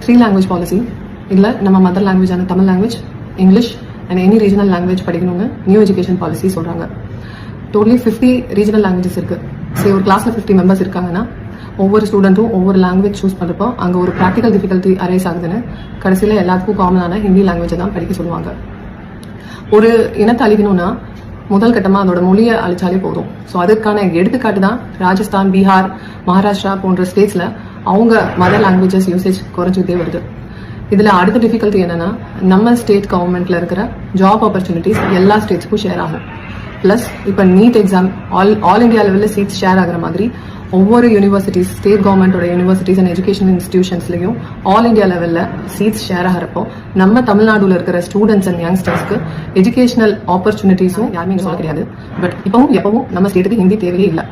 3 language policy. இல்லை நம்ம mother லாங்குவேஜான Tamil language, English and any regional language படிக்கணுங்க நியூ எஜுகேஷன் பாலிசி சொல்கிறாங்க. டோட்டலி 50 ரீஜனல் லாங்குவேஜஸ் இருக்குது. சரி, ஒரு கிளாஸில் 50 மெம்பர்ஸ் இருக்காங்கன்னா ஒவ்வொரு ஸ்டூடெண்ட்டும் ஒவ்வொரு லாங்குவேஜ் சூஸ் பண்ணுறப்போ அங்கே ஒரு ப்ராக்டிக்கல் டிஃபிகல்ட்டி அரைஸ் ஆகுதுன்னு கடைசியில் எல்லாத்துக்கும் காமனான ஹிந்தி லாங்குவேஜை தான் படிக்க சொல்லுவாங்க. ஒரு இனத்தை அழிக்கணும்னா முதல் கட்டமாக அதோட மொழியை அழிச்சாலே போதும். ஸோ அதுக்கான எடுத்துக்காட்டு தான் ராஜஸ்தான், பீகார், மகாராஷ்டிரா போன்ற ஸ்டேட்ஸில் அவங்க மதர் லாங்குவேஜஸ் யூசேஜ் குறைஞ்சிக்கிட்டே வருது. இதில் அடுத்த டிஃபிகல்ட்டி என்னன்னா நம்ம ஸ்டேட் கவர்மெண்ட்ல இருக்கிற ஜாப் ஆப்பர்ச்சுனிட்டிஸ் எல்லா ஸ்டேட்ஸ்க்கும் ஷேர் ஆகும். ப்ளஸ் இப்போ நீட் எக்ஸாம் ஆல் இண்டியா லெவலில் சீட்ஸ் ஷேர் ஆகிற மாதிரி ஒவ்வொரு யூனிவர்சிட்டிஸ், ஸ்டேட் கவர்மெண்டோட யூனிவர்சிட்டிஸ் அண்ட் எஜுகேஷன் இன்ஸ்டிடியூஷன்ஸ்லையும் ஆல் இண்டியா லெவலில் சீட்ஸ் ஷேர் ஆகிறப்போ நம்ம தமிழ்நாடுல இருக்கிற ஸ்டூடெண்ட்ஸ் அண்ட் யங்ஸ்டர்ஸ்க்கு எஜுகேஷனல் ஆப்பர்ச்சுனிட்டிஸும் யாருமே சொல்ல கிடையாது. பட் இப்பவும் எப்பவும் நம்ம ஸ்டேட்டுக்கு ஹிந்தி தேவையே இல்லை.